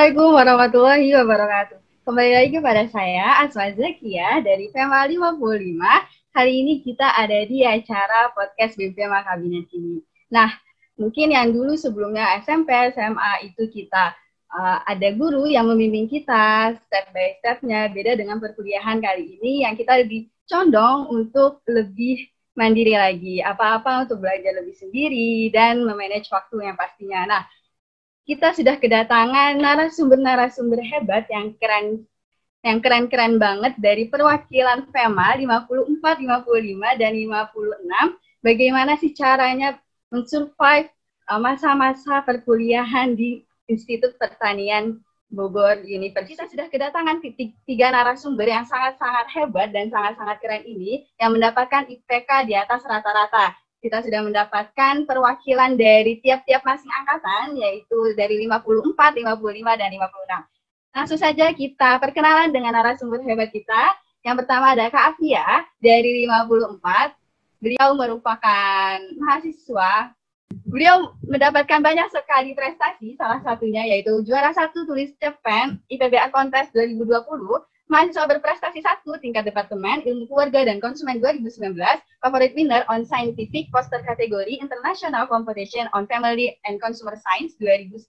Assalamualaikum warahmatullahi wabarakatuh. Kembali lagi kepada saya, Asma Zakia dari FEMA 55. Hari ini kita ada di acara podcast BMFEMA Kabinet ini. Nah, mungkin yang dulu sebelumnya SMP, SMA itu kita ada guru yang membimbing kita step by step-nya. Beda dengan perkuliahan kali ini yang kita lebih condong untuk lebih mandiri lagi. Apa-apa untuk belajar lebih sendiri dan memanage waktu yang pastinya. Nah, kita sudah kedatangan narasumber-narasumber hebat yang keren-keren banget dari perwakilan FEMA 54, 55, dan 56. Bagaimana sih caranya mensurvive masa-masa perkuliahan di Institut Pertanian Bogor Universitas. Kita sudah kedatangan tiga narasumber yang sangat-sangat hebat dan sangat-sangat keren ini yang mendapatkan IPK di atas rata-rata. Kita sudah mendapatkan perwakilan dari tiap-tiap masing angkatan, yaitu dari 54, 55, dan 56. Langsung saja kita perkenalan dengan narasumber hebat kita. Yang pertama ada Kak Afia dari 54. Beliau merupakan mahasiswa. Beliau mendapatkan banyak sekali prestasi, salah satunya yaitu juara 1 tulis cerpen IPBA Kontes 2020, mahasiswa berprestasi 1 tingkat Departemen Ilmu Keluarga dan Konsumen 2019, favorite winner on Scientific Poster kategori International Competition on Family and Consumer Science 2019.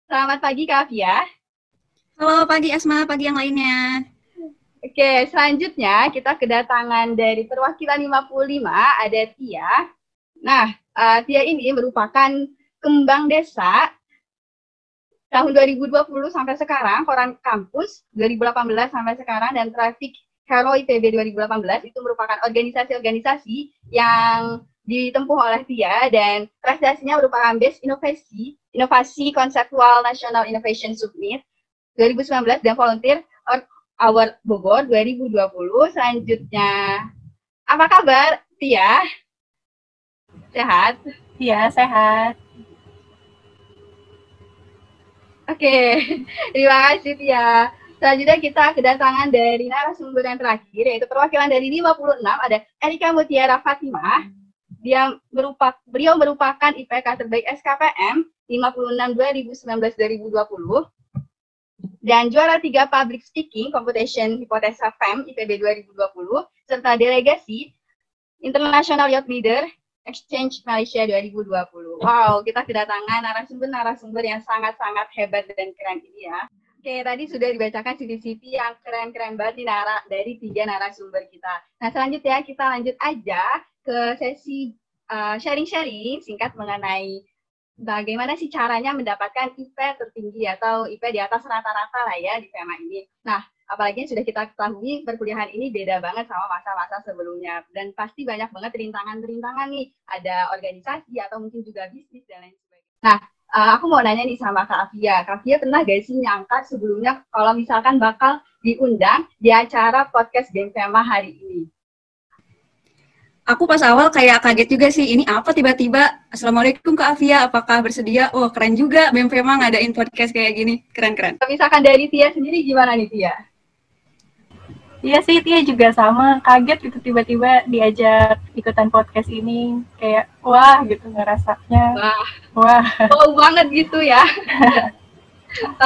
Selamat pagi Kak Afia. Halo pagi Asma, pagi yang lainnya. Oke, selanjutnya kita kedatangan dari perwakilan 55, ada Tia. Nah, Tia ini merupakan kembang desa tahun 2020 sampai sekarang, Koran Kampus 2018 sampai sekarang, dan Traffic Hero IPB 2018 itu merupakan organisasi-organisasi yang ditempuh oleh Tia, dan prestasinya merupakan Best Inovasi Konseptual National Innovation Summit 2019 dan Volunteer Award Bogor 2020. Selanjutnya, apa kabar Tia? Sehat? Iya, sehat. Oke, terima kasih Tia. Selanjutnya kita kedatangan dari narasumber yang terakhir, yaitu perwakilan dari 56, ada Erika Mutiara Fatimah. Beliau merupakan IPK terbaik SKPM 56 2019-2020 dan juara 3 Public Speaking Competition Hipotesa FEM IPB 2020 serta delegasi International Youth Leader Exchange Malaysia 2020. Wow, kita kedatangan narasumber yang sangat-sangat hebat dan keren ini ya. Oke, tadi sudah dibacakan CV-CV yang keren-keren banget dari 3 narasumber kita. Nah, selanjutnya kita lanjut aja ke sesi sharing-sharing singkat mengenai bagaimana sih caranya mendapatkan IP tertinggi atau IP di atas rata-rata lah ya di FEMA ini. Nah, apalagi yang sudah kita ketahui, perkuliahan ini beda banget sama masa-masa sebelumnya. Dan pasti banyak banget rintangan-rintangan nih. Ada organisasi atau mungkin juga bisnis dan lain sebagainya. Nah, aku mau nanya nih sama Kak Afia. Kak Afia pernah gak sih nyangka sebelumnya kalau misalkan bakal diundang di acara podcast BMFEMA hari ini? Aku pas awal kayak kaget juga sih, ini apa tiba-tiba, Assalamualaikum Kak Afia, apakah bersedia? Oh keren juga, BMFEMA ngadain podcast kayak gini, keren-keren. Misalkan dari Tia sendiri gimana nih Tia? Iya sih, Tia juga sama, kaget gitu tiba-tiba diajak ikutan podcast ini. Kayak, wah gitu ngerasanya. Wah. Wow banget gitu ya.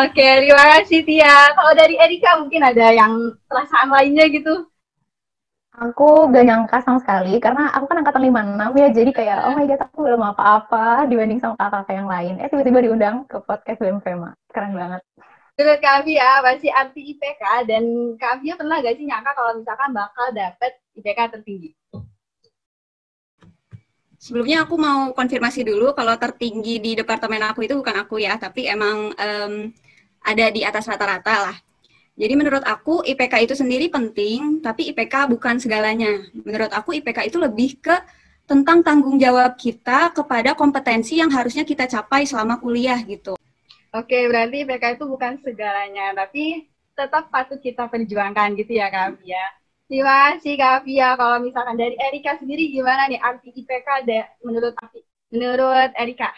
Oke, terima kasih Tia. Kalau dari Erika mungkin ada yang perasaan lainnya gitu? Aku gak nyangka sama sekali, karena aku kan angkatan 56 ya, jadi kayak, oh my god, aku belum apa-apa dibanding sama kakak yang lain. Tiba-tiba diundang ke podcast BMFEMA. Keren banget. Menurut Kak Afia, pasti arti IPK, dan Kak Afia pernah gak sih nyangka kalau misalkan bakal dapet IPK tertinggi? Sebelumnya aku mau konfirmasi dulu, kalau tertinggi di departemen aku itu bukan aku ya, tapi emang ada di atas rata-rata lah. Jadi menurut aku IPK itu sendiri penting, tapi IPK bukan segalanya. Menurut aku IPK itu lebih ke tentang tanggung jawab kita kepada kompetensi yang harusnya kita capai selama kuliah gitu. Oke, berarti IPK itu bukan segalanya, tapi tetap patut kita perjuangkan gitu ya Kak Afia. Terima kasih Kak Afia. Kalau misalkan dari Erika sendiri gimana nih arti IPK menurut Erika?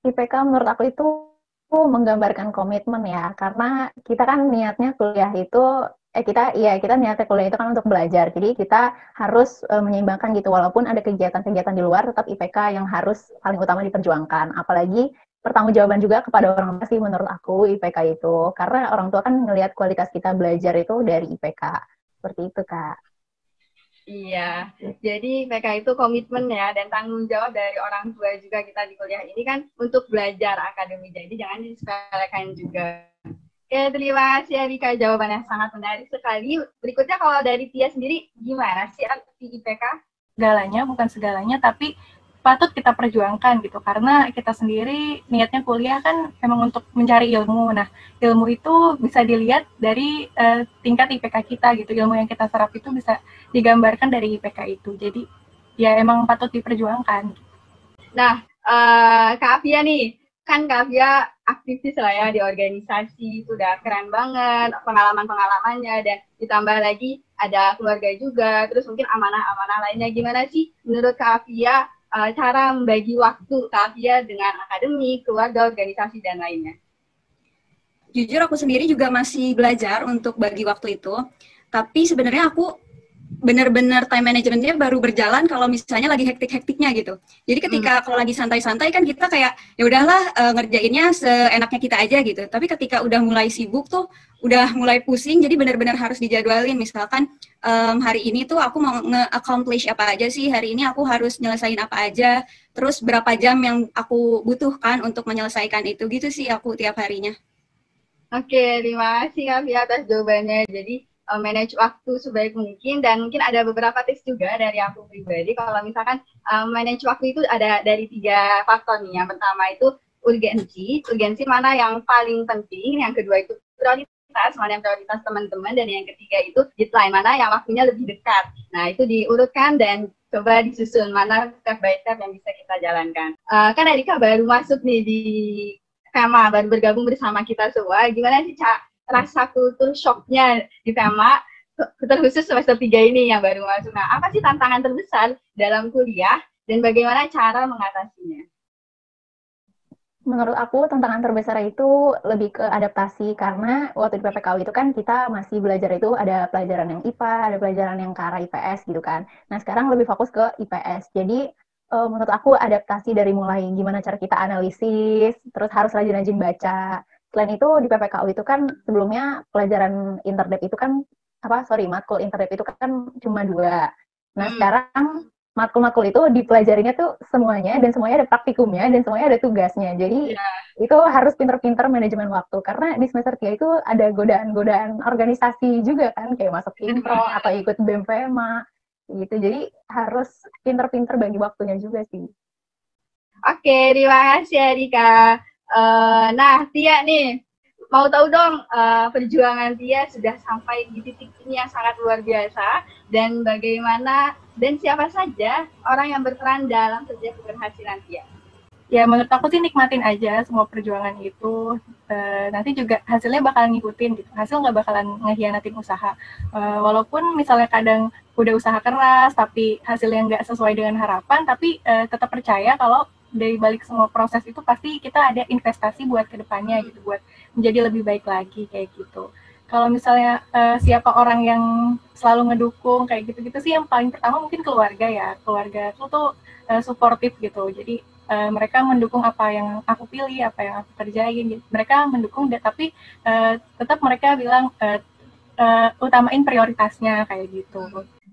IPK menurut aku itu menggambarkan komitmen ya, karena kita kan niatnya kuliah itu kita niatnya kuliah itu kan untuk belajar, jadi kita harus menyeimbangkan gitu, walaupun ada kegiatan-kegiatan di luar, tetap IPK yang harus paling utama diperjuangkan. Apalagi pertanggungjawaban juga kepada orang tua sih menurut aku IPK itu. Karena orang tua kan ngelihat kualitas kita belajar itu dari IPK. Seperti itu, Kak. Iya, jadi IPK itu komitmen ya dan tanggung jawab dari orang tua juga kita di kuliah ini kan untuk belajar akademik. Jadi jangan disepelekan juga. Oke, terima kasih Erika, jawabannya sangat menarik sekali. Berikutnya kalau dari Tia sendiri, gimana sih arti IPK? Segalanya, bukan segalanya, tapi patut kita perjuangkan gitu, karena kita sendiri niatnya kuliah kan memang untuk mencari ilmu. Nah, ilmu itu bisa dilihat dari tingkat IPK kita gitu, ilmu yang kita serap itu bisa digambarkan dari IPK itu. Jadi ya emang patut diperjuangkan. Nah, Kak Afia nih, kan Kak Afia aktivis lah ya di organisasi, sudah keren banget pengalaman-pengalamannya, dan ditambah lagi ada keluarga juga, terus mungkin amanah-amanah lainnya. Gimana sih menurut Kak Afia cara membagi waktu Kak Afia dengan akademik, keluarga, organisasi, dan lainnya? Jujur aku sendiri juga masih belajar untuk bagi waktu itu, tapi sebenarnya aku benar-benar time managementnya baru berjalan kalau misalnya lagi hektik-hektiknya gitu. Jadi ketika kalau lagi santai-santai kan kita kayak ya udahlah ngerjainnya seenaknya kita aja gitu. Tapi ketika udah mulai sibuk tuh udah mulai pusing, jadi benar-benar harus dijadwalin. Misalkan hari ini tuh aku mau nge-accomplish apa aja sih, hari ini aku harus nyelesain apa aja, terus berapa jam yang aku butuhkan untuk menyelesaikan itu, gitu sih aku tiap harinya. Oke, terima kasih Kak Fia atas jawabannya. Jadi manage waktu sebaik mungkin, dan mungkin ada beberapa tips juga dari aku pribadi. Kalau misalkan manage waktu itu ada dari 3 faktor nih. Yang pertama itu urgensi mana yang paling penting. Yang kedua itu prioritas, mana yang prioritas teman-teman. Dan yang ketiga itu deadline, mana yang waktunya lebih dekat. Nah, itu diurutkan dan coba disusun mana step by step yang bisa kita jalankan. Kan Erika baru masuk nih di FEMA, baru bergabung bersama kita semua. Gimana sih rasa kultur shock-nya di FEMA, terkhusus semester 3 ini yang baru masuk? Nah, apa sih tantangan terbesar dalam kuliah dan bagaimana cara mengatasinya? Menurut aku tantangan terbesar itu lebih ke adaptasi, karena waktu di PPKU itu kan kita masih belajar itu ada pelajaran yang IPA, ada pelajaran yang ke arah IPS gitu kan. Nah sekarang lebih fokus ke IPS. Jadi menurut aku adaptasi dari mulai gimana cara kita analisis, terus harus rajin-rajin baca. Selain itu di PPKU itu kan sebelumnya pelajaran interdep itu kan matkul interdep itu kan cuma 2. Nah sekarang matkul-matkul itu dipelajarinya tuh semuanya, dan semuanya ada praktikumnya, dan semuanya ada tugasnya. Jadi itu harus pinter-pinter manajemen waktu, karena di semester 3 itu ada godaan-godaan organisasi juga kan, kayak masuk intro atau ikut BEM FEMA gitu. Jadi harus pinter-pinter bagi waktunya juga sih. Oke, terima kasih Erika. Nah, Tia nih, mau tahu dong perjuangan Tia sudah sampai di titik ini yang sangat luar biasa, dan bagaimana dan siapa saja orang yang berperan dalam setiap keberhasilan Tia? Ya menurut aku sih nikmatin aja semua perjuangan itu, nanti juga hasilnya bakalan ngikutin gitu, hasil nggak bakalan ngehianatin usaha. Walaupun misalnya kadang udah usaha keras tapi hasilnya nggak sesuai dengan harapan, tapi tetap percaya kalau dari balik semua proses itu pasti kita ada investasi buat kedepannya gitu, buat menjadi lebih baik lagi kayak gitu. Kalau misalnya siapa orang yang selalu ngedukung kayak gitu-gitu sih, yang paling pertama mungkin keluarga ya. Keluarga itu tuh suportif gitu. Jadi mereka mendukung apa yang aku pilih, apa yang aku kerjain. Gitu. Mereka mendukung, tapi tetap mereka bilang utamain prioritasnya kayak gitu.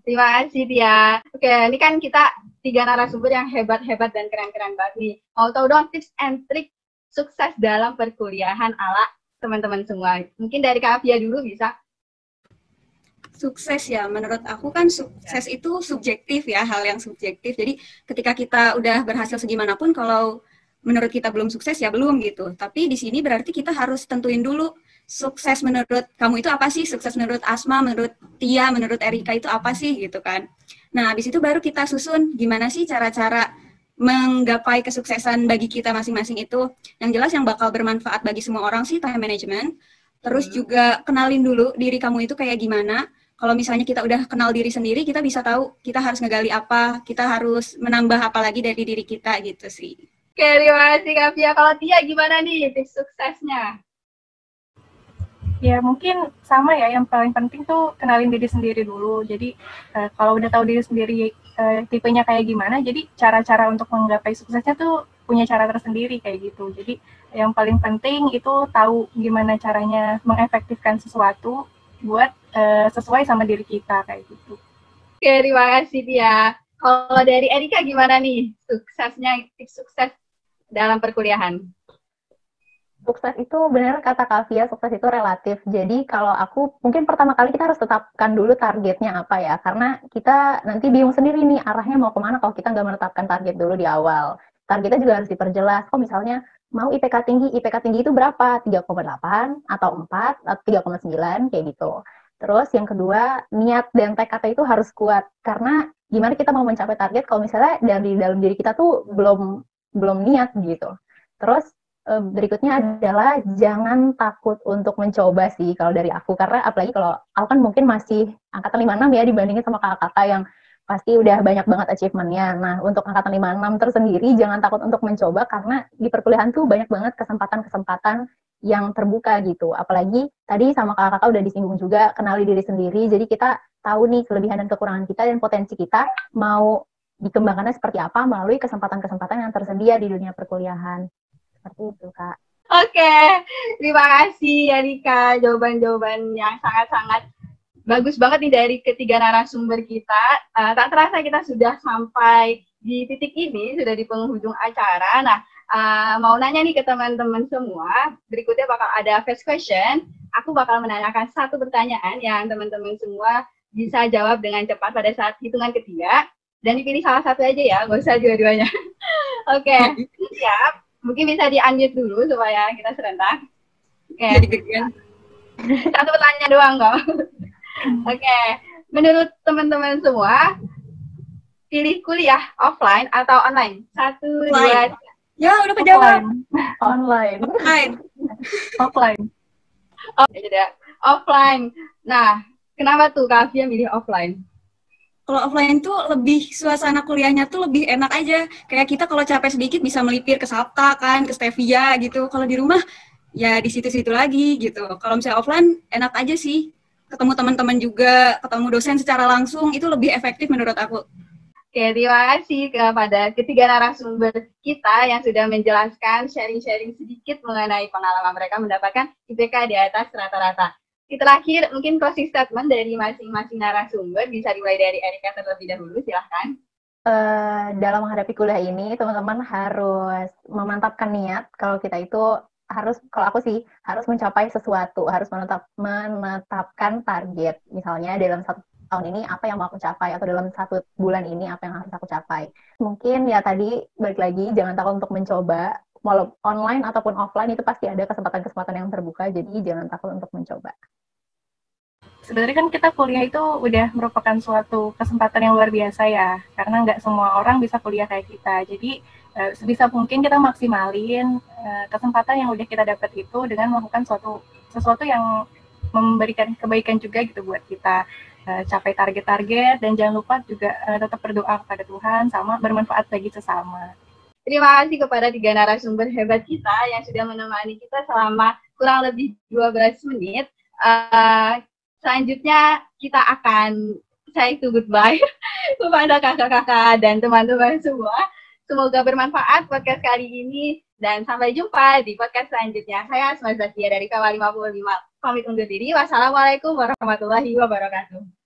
Terima kasih Tia. Oke, ini kan kita 3 narasumber yang hebat-hebat dan keren-keren banget nih. Mau tahu dong tips and trik sukses dalam perkuliahan ala teman-teman semua. Mungkin dari Kak Afia dulu bisa. Sukses ya, menurut aku kan sukses itu subjektif ya, hal yang subjektif. Jadi ketika kita udah berhasil segimanapun, kalau menurut kita belum sukses ya belum gitu. Tapi di sini berarti kita harus tentuin dulu sukses menurut kamu itu apa sih? Sukses menurut Asma, menurut Tia, menurut Erika itu apa sih gitu kan. Nah, habis itu baru kita susun gimana sih cara-cara menggapai kesuksesan bagi kita masing-masing itu. Yang jelas yang bakal bermanfaat bagi semua orang sih time management. Terus juga kenalin dulu diri kamu itu kayak gimana. Kalau misalnya kita udah kenal diri sendiri, kita bisa tahu kita harus ngegali apa, kita harus menambah apa lagi dari diri kita gitu sih. Oke, terima kasih Kak Fia. Kalau Tia gimana nih tips suksesnya? Ya mungkin sama ya, yang paling penting tuh kenalin diri sendiri dulu. Jadi kalau udah tahu diri sendiri tipenya kayak gimana, jadi cara-cara untuk menggapai suksesnya tuh punya cara tersendiri kayak gitu. Jadi yang paling penting itu tahu gimana caranya mengefektifkan sesuatu buat sesuai sama diri kita kayak gitu. Oke, terima kasih Tia. Kalau dari Erika gimana nih suksesnya, tips sukses dalam perkuliahan? Sukses itu benar kata Kavia, sukses itu relatif. Jadi kalau aku mungkin pertama kali kita harus tetapkan dulu targetnya apa ya, karena kita nanti bingung sendiri nih arahnya mau kemana kalau kita nggak menetapkan target dulu di awal. Targetnya juga harus diperjelas. Oh misalnya mau IPK tinggi itu berapa? 3,8 atau 4 atau 3,9 kayak gitu. Terus yang kedua, niat dan tekad itu harus kuat, karena gimana kita mau mencapai target kalau misalnya dari dalam diri kita tuh belum niat gitu. Terus berikutnya adalah jangan takut untuk mencoba sih kalau dari aku, karena apalagi kalau aku kan mungkin masih angkatan 56 ya dibandingin sama kakak-kakak yang pasti udah banyak banget achievement-nya. Nah, untuk angkatan 56 tersendiri jangan takut untuk mencoba, karena di perkuliahan tuh banyak banget kesempatan-kesempatan yang terbuka gitu. Apalagi tadi sama kakak-kakak udah disinggung juga, kenali diri sendiri, jadi kita tahu nih kelebihan dan kekurangan kita dan potensi kita mau dikembangkannya seperti apa melalui kesempatan-kesempatan yang tersedia di dunia perkuliahan. Seperti itu, Kak. Oke, terima kasih Erika, jawaban-jawaban yang sangat-sangat bagus banget nih dari ketiga narasumber kita. Tak terasa kita sudah sampai di titik ini, sudah di penghujung acara. Nah, mau nanya nih ke teman-teman semua, berikutnya bakal ada first question. Aku bakal menanyakan satu pertanyaan yang teman-teman semua bisa jawab dengan cepat pada saat hitungan ketiga. Dan dipilih salah satu aja ya, gak usah dua-duanya. Oke, siap. Mungkin bisa di-unmute dulu supaya kita serentak. Oke. Satu pertanyaan doang kok. Oke. Menurut teman-teman semua, pilih kuliah offline atau online? 1, 2, 3. Ya, udah kejawab. Online. Offline. Oh, ya, offline. Nah, kenapa tuh Kavia milih offline? Kalau offline tuh lebih suasana kuliahnya tuh lebih enak aja. Kayak kita kalau capek sedikit bisa melipir ke Sapta kan, ke Stevia gitu. Kalau di rumah ya di situ-situ lagi gitu. Kalau misalnya offline enak aja sih. Ketemu teman-teman juga, ketemu dosen secara langsung itu lebih efektif menurut aku. Oke, terima kasih kepada ketiga narasumber kita yang sudah menjelaskan sharing-sharing sedikit mengenai pengalaman mereka mendapatkan IPK di atas rata-rata. Terakhir, mungkin closing statement dari masing-masing narasumber, bisa dimulai dari Erika terlebih dahulu, silahkan. Dalam menghadapi kuliah ini, teman-teman harus memantapkan niat, kalau kita itu harus, kalau aku sih, harus mencapai sesuatu, harus menetapkan target, misalnya dalam 1 tahun ini apa yang mau aku capai, atau dalam 1 bulan ini apa yang harus aku capai. Mungkin ya tadi, balik lagi, jangan takut untuk mencoba, walau online ataupun offline itu pasti ada kesempatan-kesempatan yang terbuka, jadi jangan takut untuk mencoba. Sebenarnya kan kita kuliah itu udah merupakan suatu kesempatan yang luar biasa ya, karena nggak semua orang bisa kuliah kayak kita. Jadi sebisa mungkin kita maksimalin kesempatan yang udah kita dapat itu dengan melakukan sesuatu yang memberikan kebaikan juga gitu buat kita. Capai target-target, dan jangan lupa juga tetap berdoa kepada Tuhan sama bermanfaat bagi sesama. Terima kasih kepada 3 narasumber hebat kita yang sudah menemani kita selama kurang lebih 12 menit. Selanjutnya kita akan say goodbye kepada kakak-kakak dan teman-teman semua. Semoga bermanfaat podcast kali ini dan sampai jumpa di podcast selanjutnya. Saya Asma Zakia dari Kawal 55 pamit undur diri. Wassalamualaikum warahmatullahi wabarakatuh.